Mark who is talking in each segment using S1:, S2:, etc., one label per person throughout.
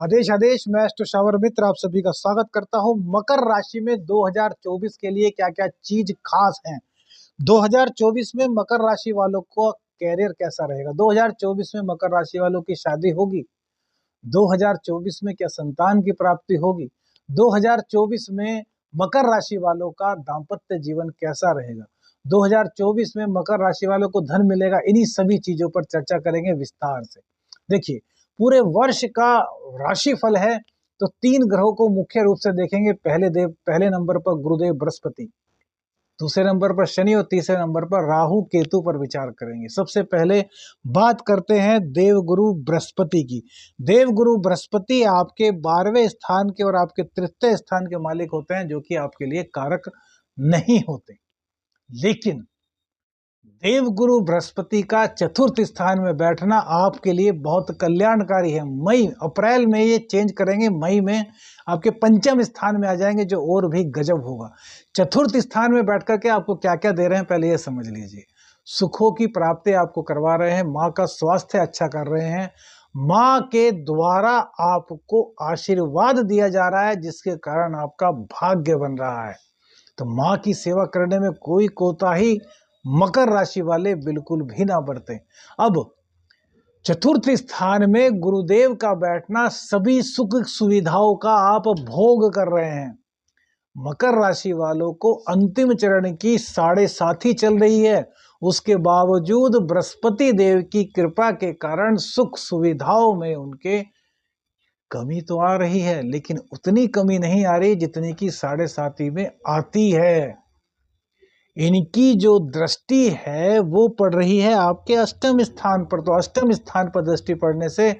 S1: आदेश आदेश। मैं शावर मित्र आप सभी का स्वागत करता हूं। मकर राशि में 2024 के लिए क्या क्या चीज खास है। 2024 में मकर राशि वालों को कैरियर कैसा रहेगा। 2024 में मकर राशि वालों की शादी होगी। 2024 में क्या संतान की प्राप्ति होगी। 2024 में मकर राशि वालों का दाम्पत्य जीवन कैसा रहेगा। 2024 में मकर राशि वालों को धन मिलेगा। इन्हीं सभी चीजों पर चर्चा करेंगे विस्तार से। देखिए, पूरे वर्ष का राशिफल है तो 3 ग्रहों को मुख्य रूप से देखेंगे। पहले नंबर पर गुरुदेव बृहस्पति, दूसरे नंबर पर शनि और तीसरे नंबर पर राहु केतु पर विचार करेंगे। सबसे पहले बात करते हैं देवगुरु बृहस्पति की। देवगुरु बृहस्पति आपके 12वें स्थान के और आपके तृतीय स्थान के मालिक होते हैं, जो कि आपके लिए कारक नहीं होते। लेकिन देवगुरु बृहस्पति का चतुर्थ स्थान में बैठना आपके लिए बहुत कल्याणकारी है। अप्रैल में ये चेंज करेंगे। मई में आपके पंचम स्थान में आ जाएंगे, जो और भी गजब होगा। चतुर्थ स्थान में बैठ करके आपको क्या क्या दे रहे हैं पहले ये समझ लीजिए। सुखों की प्राप्ति आपको करवा रहे हैं, माँ का स्वास्थ्य अच्छा कर रहे हैं, माँ के द्वारा आपको आशीर्वाद दिया जा रहा है, जिसके कारण आपका भाग्य बन रहा है। तो माँ की सेवा करने में कोई कोताही मकर राशि वाले बिल्कुल भी ना बरतें। अब चतुर्थ स्थान में गुरुदेव का बैठना, सभी सुख सुविधाओं का आप भोग कर रहे हैं। मकर राशि वालों को अंतिम चरण की 7.5 चल रही है। उसके बावजूद बृहस्पति देव की कृपा के कारण सुख सुविधाओं में उनके कमी तो आ रही है, लेकिन उतनी कमी नहीं आ रही जितनी की 7.5 में आती है। इनकी जो दृष्टि है वो पड़ रही है आपके अष्टम स्थान पर। तो अष्टम स्थान पर दृष्टि पड़ने से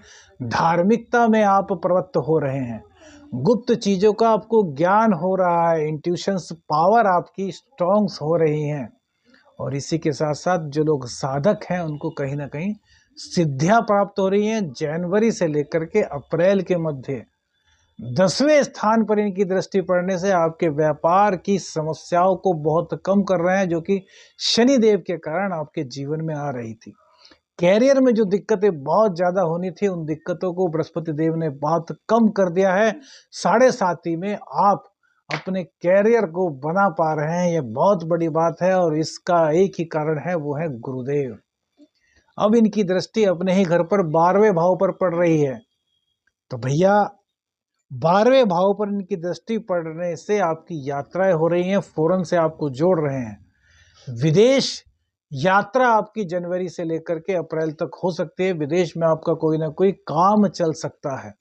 S1: धार्मिकता में आप प्रवृत्त हो रहे हैं। गुप्त चीजों का आपको ज्ञान हो रहा है। इंट्यूशंस पावर आपकी स्ट्रॉन्ग्स हो रही हैं। और इसी के साथ साथ जो लोग साधक हैं उनको कहीं ना कहीं सिद्धियां प्राप्त हो रही हैं। जनवरी से लेकर के अप्रैल के मध्य 10वें स्थान पर इनकी दृष्टि पड़ने से आपके व्यापार की समस्याओं को बहुत कम कर रहे हैं, जो कि शनिदेव के कारण आपके जीवन में आ रही थी। कैरियर में जो दिक्कतें बहुत ज्यादा होनी थी, उन दिक्कतों को बृहस्पति देव ने बहुत कम कर दिया है। 7.5 में आप अपने कैरियर को बना पा रहे हैं, ये बहुत बड़ी बात है। और इसका एक ही कारण है, वो है गुरुदेव। अब इनकी दृष्टि अपने ही घर पर 12वें भाव पर पड़ रही है। तो भैया, 12वें भाव पर इनकी दृष्टि पड़ने से आपकी यात्राएं हो रही हैं, फौरन से आपको जोड़ रहे हैं। विदेश यात्रा आपकी जनवरी से लेकर के अप्रैल तक हो सकती है। विदेश में आपका कोई ना कोई काम चल सकता है,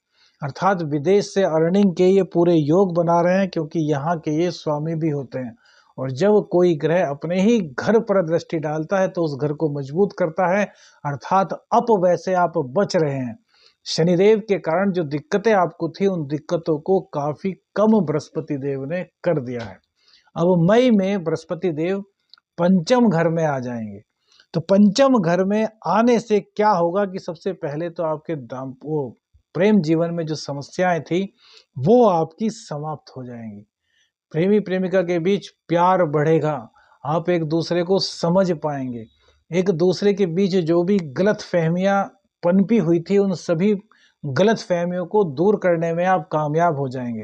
S1: अर्थात विदेश से अर्निंग के ये पूरे योग बना रहे हैं, क्योंकि यहाँ के ये स्वामी भी होते हैं। और जब कोई ग्रह अपने ही घर पर दृष्टि डालता है तो उस घर को मजबूत करता है, अर्थात अपव्यय से आप बच रहे हैं। शनिदेव के कारण जो दिक्कतें आपको थी, उन दिक्कतों को काफी कम बृहस्पति देव ने कर दिया है। अब मई में बृहस्पति देव पंचम घर में आ जाएंगे। तो पंचम घर में आने से क्या होगा कि सबसे पहले तो आपके प्रेम जीवन में जो समस्याएं थी वो आपकी समाप्त हो जाएंगी। प्रेमी प्रेमिका के बीच प्यार बढ़ेगा, आप एक दूसरे को समझ पाएंगे। एक दूसरे के बीच जो भी गलत फहमियां पनपी हुई थी, उन सभी गलत फहमियों को दूर करने में आप कामयाब हो जाएंगे।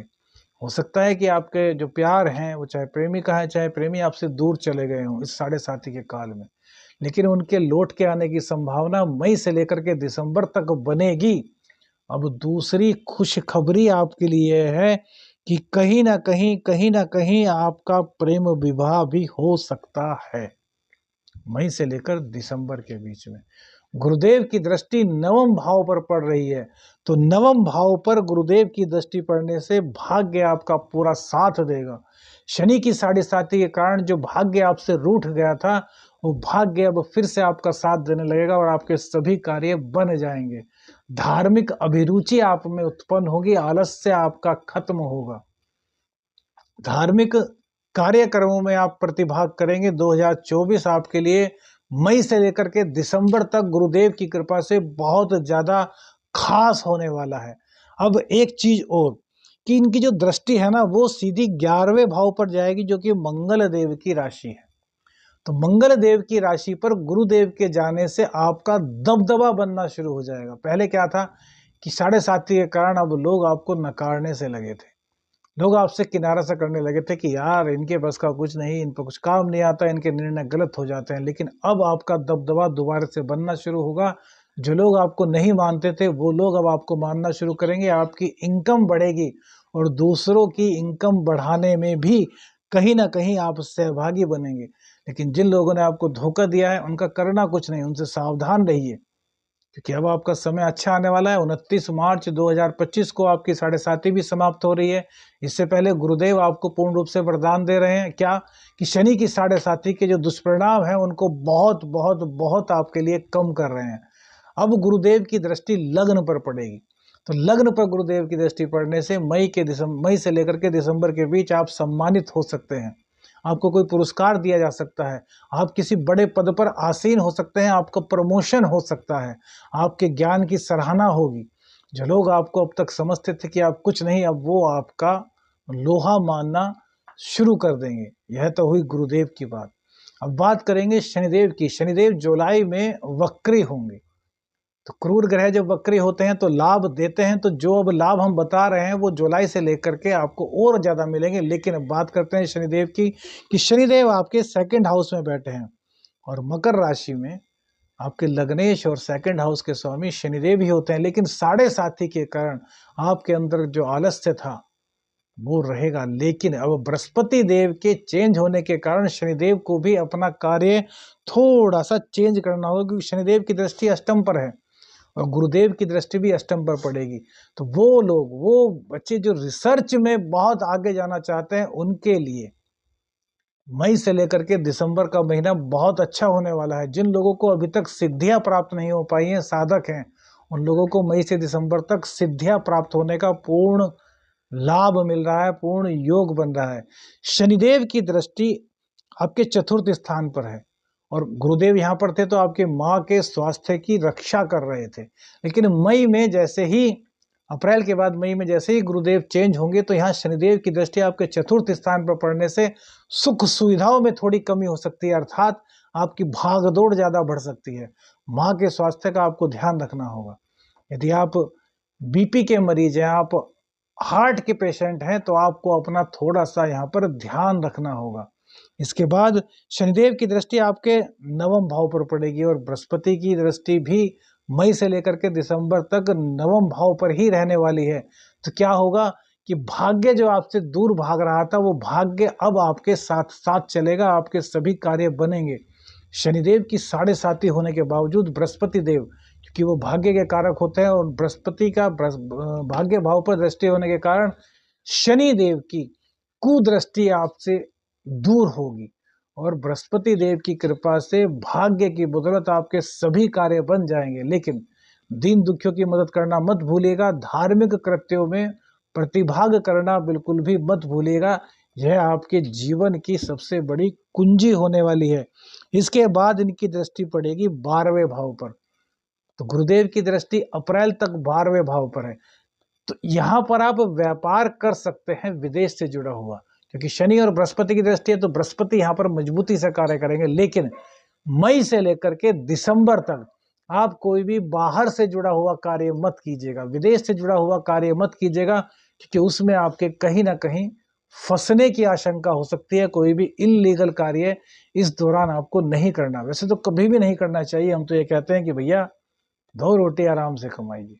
S1: हो सकता है कि आपके जो प्यार हैं, वो चाहे प्रेमिका है चाहे प्रेमी, आपसे दूर चले गए हों इस 7.5 के काल में, लेकिन उनके लौट के आने की संभावना मई से लेकर के दिसंबर तक बनेगी। अब दूसरी खुशखबरी आपके लिए है कि कहीं ना कहीं आपका प्रेम विवाह भी हो सकता है मई से लेकर दिसंबर के बीच में। गुरुदेव की दृष्टि नवम भाव पर पड़ रही है। तो नवम भाव पर गुरुदेव की दृष्टि पड़ने से भाग्य आपका पूरा साथ देगा। शनि की 7.5 के कारण जो भाग्य आपसे रूठ गया था, वो भाग्य अब फिर से आपका साथ देने लगेगा और आपके सभी कार्य बन जाएंगे। धार्मिक अभिरुचि आप में उत्पन्न होगी, आलस्य आपका खत्म होगा। धार्मिक कार्यक्रमों में आप प्रतिभाग करेंगे। 2024 आपके लिए मई से लेकर के दिसंबर तक गुरुदेव की कृपा से बहुत ज्यादा खास होने वाला है। अब एक चीज और कि इनकी जो दृष्टि है ना, वो सीधी 11वें भाव पर जाएगी, जो कि मंगल देव की राशि है। तो मंगल देव की राशि पर गुरुदेव के जाने से आपका दबदबा बनना शुरू हो जाएगा। पहले क्या था कि 7.5 के कारण अब लोग आपको नकारने से लगे थे, लोग आपसे किनारा सा करने लगे थे कि यार इनके बस का कुछ नहीं, इन पर कुछ काम नहीं आता, इनके निर्णय गलत हो जाते हैं। लेकिन अब आपका दबदबा दोबारा से बनना शुरू होगा। जो लोग आपको नहीं मानते थे वो लोग अब आपको मानना शुरू करेंगे, आपकी इनकम बढ़ेगी और दूसरों की इनकम बढ़ाने में भी कहीं ना कहीं आप सहभागी बनेंगे। लेकिन जिन लोगों ने आपको धोखा दिया है उनका करना कुछ नहीं, उनसे सावधान रहिए, क्योंकि अब आपका समय अच्छा आने वाला है। 29 मार्च 2025 को आपकी 7.5 भी समाप्त हो रही है। इससे पहले गुरुदेव आपको पूर्ण रूप से वरदान दे रहे हैं क्या, कि शनि की 7.5 के जो दुष्परिणाम हैं उनको बहुत बहुत बहुत आपके लिए कम कर रहे हैं। अब गुरुदेव की दृष्टि लग्न पर पड़ेगी, तो लग्न पर गुरुदेव की दृष्टि पड़ने से मई से लेकर के दिसंबर के बीच आप सम्मानित हो सकते हैं। आपको कोई पुरस्कार दिया जा सकता है, आप किसी बड़े पद पर आसीन हो सकते हैं, आपका प्रमोशन हो सकता है, आपके ज्ञान की सराहना होगी। जो लोग आपको अब तक समझते थे कि आप कुछ नहीं, अब वो आपका लोहा मानना शुरू कर देंगे। यह तो हुई गुरुदेव की बात। अब बात करेंगे शनिदेव की। शनिदेव जुलाई में वक्री होंगे। तो क्रूर ग्रह जब वक्री होते हैं तो लाभ देते हैं, तो जो अब लाभ हम बता रहे हैं वो जुलाई से लेकर के आपको और ज्यादा मिलेंगे। लेकिन अब बात करते हैं शनिदेव की, कि शनिदेव आपके 2nd हाउस में बैठे हैं और मकर राशि में आपके लग्नेश और 2nd हाउस के स्वामी शनिदेव ही होते हैं। लेकिन 7.5 के कारण आपके अंदर जो आलस्य था वो रहेगा। लेकिन अब बृहस्पति देव के चेंज होने के कारण शनिदेव को भी अपना कार्य थोड़ा सा चेंज करना होगा, क्योंकि शनिदेव की दृष्टि अष्टम पर है और गुरुदेव की दृष्टि भी अष्टम पर पड़ेगी। तो वो लोग, वो बच्चे जो रिसर्च में बहुत आगे जाना चाहते हैं, उनके लिए मई से लेकर के दिसंबर का महीना बहुत अच्छा होने वाला है। जिन लोगों को अभी तक सिद्धियां प्राप्त नहीं हो पाई हैं, साधक हैं, उन लोगों को मई से दिसंबर तक सिद्धियां प्राप्त होने का पूर्ण लाभ मिल रहा है, पूर्ण योग बन रहा है। शनिदेव की दृष्टि आपके 4th स्थान पर है और गुरुदेव यहाँ पर थे तो आपके माँ के स्वास्थ्य की रक्षा कर रहे थे। लेकिन मई में जैसे ही, अप्रैल के बाद मई में जैसे ही गुरुदेव चेंज होंगे, तो यहाँ शनिदेव की दृष्टि आपके 4th स्थान पर पड़ने से सुख सुविधाओं में थोड़ी कमी हो सकती है, अर्थात आपकी भागदौड़ ज्यादा बढ़ सकती है। माँ के स्वास्थ्य का आपको ध्यान रखना होगा। यदि आप बीपी के मरीज हैं, आप हार्ट के पेशेंट हैं, तो आपको अपना थोड़ा सा यहाँ पर ध्यान रखना होगा। इसके बाद शनिदेव की दृष्टि आपके 9वें भाव पर पड़ेगी और बृहस्पति की दृष्टि भी मई से लेकर के दिसंबर तक 9वें भाव पर ही रहने वाली है। तो क्या होगा कि भाग्य जो आपसे दूर भाग रहा था, वो भाग्य अब आपके साथ साथ चलेगा, आपके सभी कार्य बनेंगे। शनिदेव की 7.5 होने के बावजूद बृहस्पति देव, क्योंकि वो भाग्य के कारक होते हैं और बृहस्पति का भाग्य भाव पर दृष्टि होने के कारण शनि देव की कुदृष्टि आपसे दूर होगी और बृहस्पति देव की कृपा से भाग्य की बदौलत आपके सभी कार्य बन जाएंगे। लेकिन दीन दुखियों की मदद करना मत भूलिएगा, धार्मिक कृत्यों में प्रतिभाग करना बिल्कुल भी मत भूलिएगा। यह आपके जीवन की सबसे बड़ी कुंजी होने वाली है। इसके बाद इनकी दृष्टि पड़ेगी 12वें भाव पर। तो गुरुदेव की दृष्टि अप्रैल तक 12वें भाव पर है। तो यहाँ पर आप व्यापार कर सकते हैं विदेश से जुड़ा हुआ, क्योंकि शनि और बृहस्पति की दृष्टि है, तो बृहस्पति यहाँ पर मजबूती से कार्य करेंगे। लेकिन मई से लेकर के दिसंबर तक आप कोई भी बाहर से जुड़ा हुआ कार्य मत कीजिएगा, विदेश से जुड़ा हुआ कार्य मत कीजिएगा, क्योंकि उसमें आपके कहीं ना कहीं फंसने की आशंका हो सकती है। कोई भी इलीगल कार्य इस दौरान आपको नहीं करना, वैसे तो कभी भी नहीं करना चाहिए। हम तो ये कहते हैं कि भैया 2 रोटी आराम से कमाइए,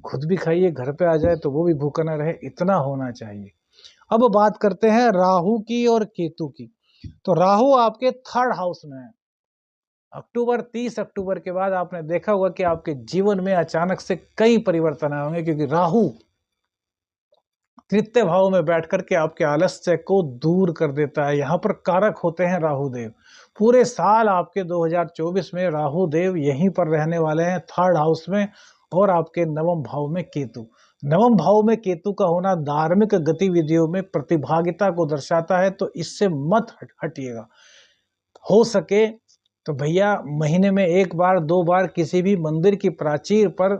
S1: खुद भी खाइए, घर पे आ जाए तो वो भी भूखा ना रहे, इतना होना चाहिए। अब बात करते हैं राहु की और केतु की। तो राहु आपके 3rd हाउस में है। 30 अक्टूबर के बाद आपने देखा होगा कि आपके जीवन में अचानक से कई परिवर्तन आए होंगे, क्योंकि राहु 3य भाव में बैठ करके आपके आलस्य को दूर कर देता है। यहाँ पर कारक होते हैं राहु देव। पूरे साल आपके 2024 में राहु देव यहीं पर रहने वाले हैं, 3rd हाउस में, और आपके 9वें भाव में केतु। 9वें भाव में केतु का होना धार्मिक गतिविधियों में प्रतिभागिता को दर्शाता है, तो इससे मत हटिएगा। हो सके तो भैया महीने में 1 बार 2 बार किसी भी मंदिर की प्राचीर पर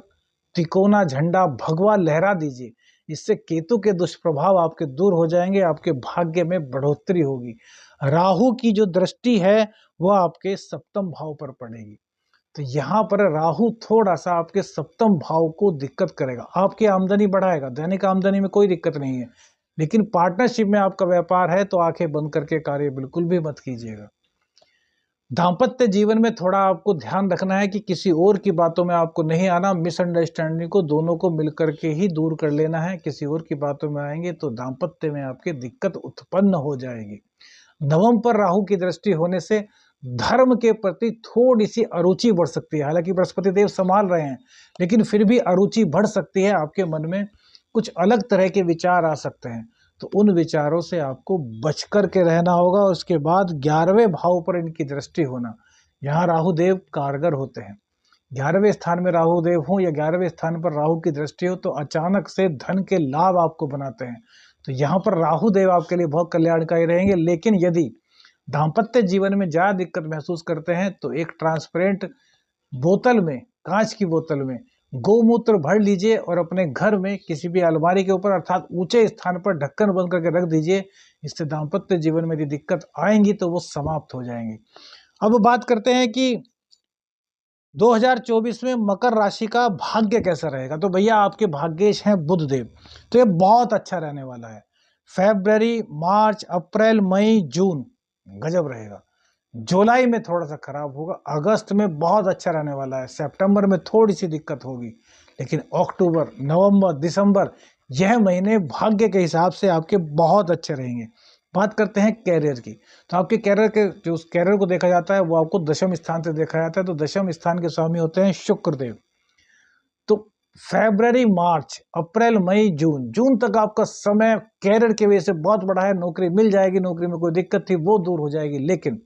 S1: तिकोना झंडा भगवा लहरा दीजिए। इससे केतु के दुष्प्रभाव आपके दूर हो जाएंगे, आपके भाग्य में बढ़ोतरी होगी। राहु की जो दृष्टि है वह आपके 7वें भाव पर पड़ेगी। तो यहाँ पर राहु थोड़ा सा आपके सप्तम भाव को दिक्कत करेगा। आपकी आमदनी बढ़ाएगा, दैनिक आमदनी में कोई दिक्कत नहीं है, लेकिन पार्टनरशिप में आपका व्यापार है तो आंखें बंद करके कार्य बिल्कुल भी मत कीजिएगा। दाम्पत्य जीवन में थोड़ा आपको ध्यान रखना है कि किसी और की बातों में आपको नहीं आना। मिसअंडरस्टैंडिंग को दोनों को मिलकर के ही दूर कर लेना है। किसी और की बातों में आएंगे तो दाम्पत्य में आपके दिक्कत उत्पन्न हो जाएगी। नवम पर राहु की दृष्टि होने से धर्म के प्रति थोड़ी सी अरुचि बढ़ सकती है। हालांकि बृहस्पति देव संभाल रहे हैं, लेकिन फिर भी अरुचि बढ़ सकती है। आपके मन में कुछ अलग तरह के विचार आ सकते हैं, तो उन विचारों से आपको बच कर के रहना होगा। उसके बाद 11वें भाव पर इनकी दृष्टि होना, यहाँ राहु देव कारगर होते हैं। 11वें स्थान में राहु देव हो या 11वें स्थान पर राहु की दृष्टि हो तो अचानक से धन के लाभ आपको बनाते हैं। तो यहाँ पर राहु देव आपके लिए बहुत कल्याणकारी रहेंगे। लेकिन यदि दाम्पत्य जीवन में ज्यादा दिक्कत महसूस करते हैं तो एक ट्रांसपेरेंट बोतल में, कांच की बोतल में गौमूत्र भर लीजिए और अपने घर में किसी भी अलमारी के ऊपर अर्थात ऊंचे स्थान पर ढक्कन बंद करके रख दीजिए। इससे दाम्पत्य जीवन में यदि दिक्कत आएंगी तो वो समाप्त हो जाएंगी। अब बात करते हैं कि 2024 में मकर राशि का भाग्य कैसा रहेगा। तो भैया आपके भाग्येश हैं बुध देव, तो ये बहुत अच्छा रहने वाला है। फरवरी, मार्च, अप्रैल, मई, जून गजब रहेगा। जुलाई में थोड़ा सा खराब होगा, अगस्त में बहुत अच्छा रहने वाला है, सितंबर में थोड़ी सी दिक्कत होगी, लेकिन अक्टूबर, नवंबर, दिसंबर यह महीने भाग्य के हिसाब से आपके बहुत अच्छे रहेंगे। बात करते हैं कैरियर की, तो आपके कैरियर के जो कैरियर को देखा जाता है वो आपको दशम स्थान से देखा जाता है। तो दशम स्थान के स्वामी होते हैं शुक्र देव। तो फरवरी, मार्च, अप्रैल, मई, जून, जून तक आपका समय कैरियर की वजह से बहुत बड़ा है। नौकरी मिल जाएगी, नौकरी में कोई दिक्कत थी वो दूर हो जाएगी, लेकिन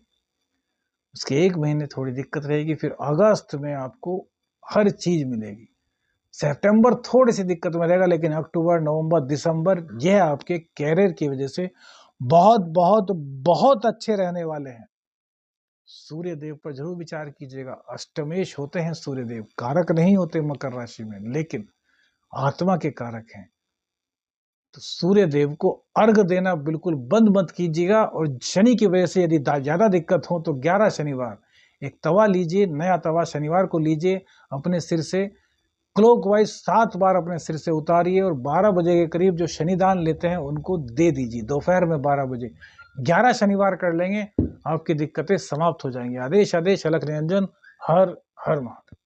S1: उसके एक महीने थोड़ी दिक्कत रहेगी। फिर अगस्त में आपको हर चीज मिलेगी। सितंबर थोड़ी सी दिक्कत में रहेगा, लेकिन अक्टूबर, नवंबर, दिसंबर यह आपके कैरियर की वजह से बहुत बहुत बहुत अच्छे रहने वाले हैं। सूर्य देव पर जरूर विचार कीजिएगा। अष्टमेश होते हैं सूर्य देव, कारक नहीं होते मकर राशि में, लेकिन आत्मा के कारक हैं। तो सूर्य देव को अर्घ देना बिल्कुल बंद मत कीजिएगा। और शनि की वजह से यदि ज्यादा दिक्कत हो तो 11 शनिवार एक तवा लीजिए, नया तवा शनिवार को लीजिए, अपने सिर से क्लॉकवाइज 7 बार अपने सिर से उतारिए और 12 बजे के करीब जो शनिदान लेते हैं उनको दे दीजिए, दोपहर में 12 बजे। 11 शनिवार कर लेंगे, आपकी दिक्कतें समाप्त हो जाएंगी। आदेश आदेश अलख निरंजन। हर हर महादेव।